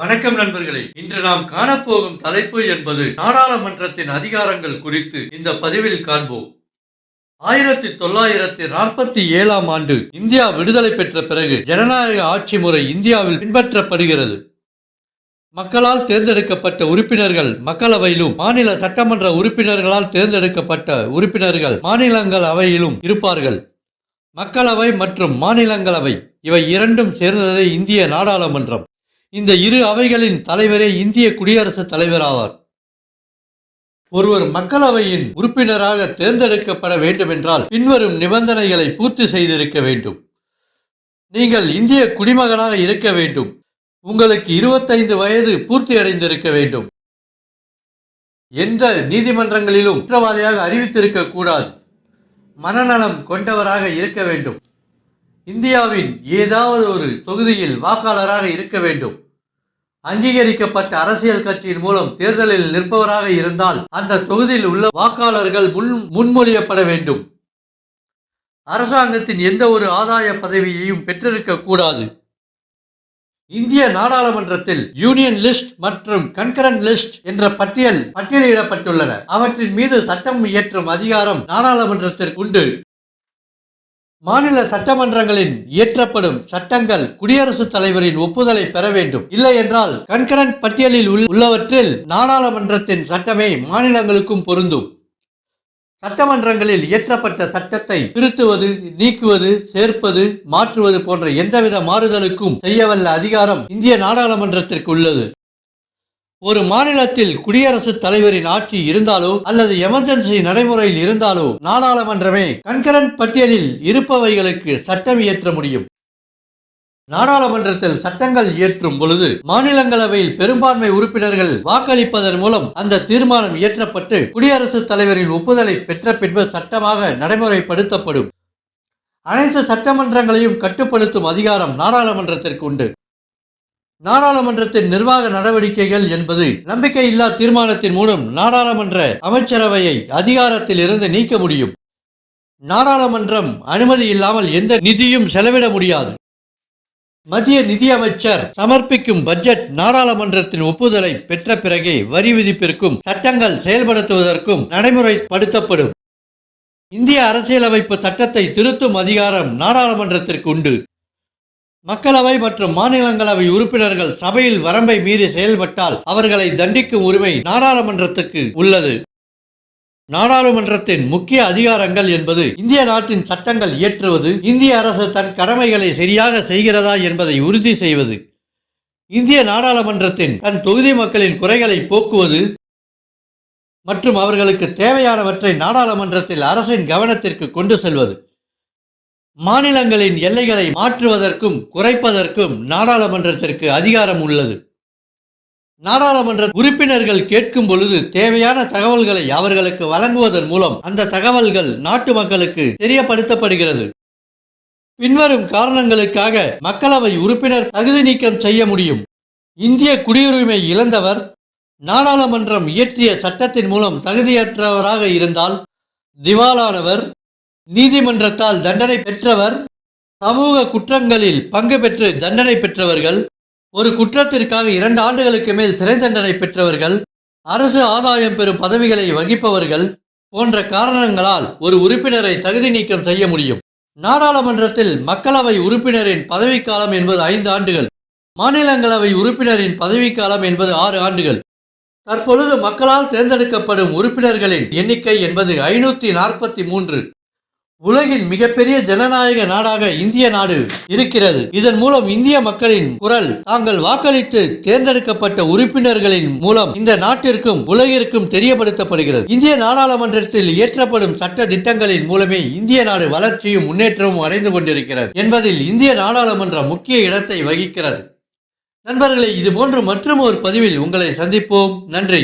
வணக்கம் நண்பர்களே, இன்று நாம் காணப்போகும் தலைப்பு என்பது நாடாளுமன்றத்தின் அதிகாரங்கள் குறித்து இந்த பதிவில் காண்போம். 1947ஆம் ஆண்டு இந்தியா விடுதலை பெற்ற பிறகு ஜனநாயக ஆட்சி முறை இந்தியாவில் பின்பற்றப்படுகிறது. மக்களால் தேர்ந்தெடுக்கப்பட்ட உறுப்பினர்கள் மக்களவையிலும், மாநில சட்டமன்ற உறுப்பினர்களால் தேர்ந்தெடுக்கப்பட்ட உறுப்பினர்கள் மாநிலங்களவையிலும் இருப்பார்கள். மக்களவை மற்றும் மாநிலங்களவை இவை இரண்டும் சேர்ந்ததே இந்திய நாடாளுமன்றம். இந்த இரு அவைகளின் தலைவரே இந்திய குடியரசுத் தலைவர் ஆவார். ஒருவர் மக்களவையின் உறுப்பினராக தேர்ந்தெடுக்கப்பட வேண்டுமென்றால் பின்வரும் நிபந்தனைகளை பூர்த்தி செய்திருக்க வேண்டும். நீங்கள் இந்திய குடிமகனாக இருக்க வேண்டும். உங்களுக்கு 25 வயது பூர்த்தி அடைந்திருக்க வேண்டும். எந்த நீதிமன்றங்களிலும் குற்றவாளியாக அறிவித்திருக்க கூடாது. மனநலம் கொண்டவராக இருக்க வேண்டும். இந்தியாவின் ஏதாவது ஒரு தொகுதியில் வாக்காளராக இருக்க வேண்டும். அங்கீகரிக்கப்பட்ட அரசியல் கட்சியின் மூலம் தேர்தலில் நிற்பவராக இருந்தால் அந்த தொகுதியில் உள்ள வாக்காளர்கள் முன்மொழியப்பட வேண்டும். அரசாங்கத்தின் எந்த ஒரு ஆதாய பதவியையும் பெற்றிருக்க கூடாது. இந்திய நாடாளுமன்றத்தில் யூனியன் லிஸ்ட் மற்றும் கன்கரண்ட் லிஸ்ட் என்ற பட்டியலிடப்பட்டுள்ளன. அவற்றின் மீது சட்டம் இயற்றும் அதிகாரம் நாடாளுமன்றத்திற்கு உண்டு. மாநில சட்டமன்றங்களில் இயற்றப்படும் சட்டங்கள் குடியரசுத் தலைவரின் ஒப்புதலை பெற வேண்டும். இல்லை என்றால் கன்கரண்ட் பட்டியலில் உள்ளவற்றில் நாடாளுமன்றத்தின் சட்டமே மாநிலங்களுக்கும் பொருந்தும். சட்டமன்றங்களில் இயற்றப்பட்ட சட்டத்தை திருத்துவது, நீக்குவது, சேர்ப்பது, மாற்றுவது போன்ற எந்தவித மாறுதலுக்கும் செய்யவல்ல அதிகாரம் இந்திய நாடாளுமன்றத்திற்கு உள்ளது. ஒரு மாநிலத்தில் குடியரசுத் தலைவரின் ஆட்சி இருந்தாலோ அல்லது எமர்ஜென்சி நடைமுறையில் இருந்தாலோ நாடாளுமன்றமே கன்கரண்ட் பட்டியலில் இருப்பவைகளுக்கு சட்டம் இயற்ற முடியும். நாடாளுமன்றத்தில் சட்டங்கள் இயற்றும் பொழுது மாநிலங்களவையில் பெரும்பான்மை உறுப்பினர்கள் வாக்களிப்பதன் மூலம் அந்த தீர்மானம் இயற்றப்பட்டு குடியரசுத் தலைவரின் ஒப்புதலை பெற்ற பின்பு சட்டமாக நடைமுறைப்படுத்தப்படும். அனைத்து சட்டமன்றங்களையும் கட்டுப்படுத்தும் அதிகாரம் நாடாளுமன்றத்திற்கு உண்டு. நாடாளுமன்றத்தின் நிர்வாக நடவடிக்கைகள் என்பது நம்பிக்கையில்லா தீர்மானத்தின் மூலம் நாடாளுமன்ற அமைச்சரவையை அதிகாரத்தில் இருந்து நீக்க முடியும். நாடாளுமன்றம் அனுமதி இல்லாமல் எந்த நிதியும் செலவிட முடியாது. மத்திய நிதியமைச்சர் சமர்ப்பிக்கும் பட்ஜெட் நாடாளுமன்றத்தின் ஒப்புதலை பெற்ற பிறகே வரி விதிப்பிற்கும் சட்டங்கள் செயல்படுத்துவதற்கும் நடைமுறைப்படுத்தப்படும். இந்திய அரசியலமைப்பு சட்டத்தை திருத்தும் அதிகாரம் நாடாளுமன்றத்திற்கு உண்டு. மக்களவை மற்றும் மாநிலங்களவை உறுப்பினர்கள் சபையில் வரம்பை மீறி செயல்பட்டால் அவர்களை தண்டிக்கும் உரிமை நாடாளுமன்றத்துக்கு உள்ளது. நாடாளுமன்றத்தின் முக்கிய அதிகாரங்கள் என்பது இந்திய நாட்டின் சட்டங்கள் இயற்றுவது, இந்திய அரசு தன் கடமைகளை சரியாக செய்கிறதா என்பதை உறுதி செய்வது, இந்திய நாடாளுமன்றத்தின் தன் தொகுதி மக்களின் குறைகளை போக்குவது மற்றும் அவர்களுக்கு தேவையானவற்றை நாடாளுமன்றத்தில் அரசின் கவனத்திற்கு கொண்டு செல்வது, மாநிலங்களின் எல்லைகளை மாற்றுவதற்கும் குறைப்பதற்கும் நாடாளுமன்றத்திற்கு அதிகாரம் உள்ளது. நாடாளுமன்ற உறுப்பினர்கள் கேட்கும் பொழுது தேவையான தகவல்களை அவர்களுக்கு வழங்குவதன் மூலம் அந்த தகவல்கள் நாட்டு மக்களுக்கு தெரியப்படுத்தப்படுகிறது. பின்வரும் காரணங்களுக்காக மக்களவை உறுப்பினர் தகுதி நீக்கம் செய்ய முடியும். இந்திய குடியுரிமை இழந்தவர், நாடாளுமன்றம் இயற்றிய சட்டத்தின் மூலம் தகுதியற்றவராக இருந்தால், திவாலானவர், நீதிமன்றத்தால் தண்டனை பெற்றவர், சமூக குற்றங்களில் பங்கு பெற்று தண்டனை பெற்றவர்கள், ஒரு குற்றத்திற்காக 2 ஆண்டுகளுக்கு மேல் சிறை தண்டனை பெற்றவர்கள், அரசு ஆதாயம் பெறும் பதவிகளை வகிப்பவர்கள் போன்ற காரணங்களால் ஒரு உறுப்பினரை தகுதி நீக்கம் செய்ய முடியும். நாடாளுமன்றத்தில் மக்களவை உறுப்பினரின் பதவிக்காலம் என்பது 5 ஆண்டுகள், மாநிலங்களவை உறுப்பினரின் பதவிக்காலம் என்பது 6 ஆண்டுகள். தற்பொழுது மக்களால் தேர்ந்தெடுக்கப்படும் உறுப்பினர்களின் எண்ணிக்கை என்பது 543. உலகின் மிகப்பெரிய ஜனநாயக நாடாக இந்திய நாடு இருக்கிறது. இதன் மூலம் இந்திய மக்களின் குரல் தாங்கள் வாக்களித்து தேர்ந்தெடுக்கப்பட்ட உறுப்பினர்களின் மூலம் இந்த நாட்டிற்கும் உலகிற்கும் தெரியப்படுத்தப்படுகிறது. இந்திய நாடாளுமன்றத்தில் இயற்றப்படும் சட்ட திட்டங்களின் மூலமே இந்திய நாடு வளர்ச்சியும் முன்னேற்றமும் அடைந்து கொண்டிருக்கிறது என்பதில் இந்திய நாடாளுமன்றம் முக்கிய இடத்தை வகிக்கிறது. நண்பர்களே, இது போன்று மற்றும் ஒரு பதிவில் உங்களை சந்திப்போம். நன்றி.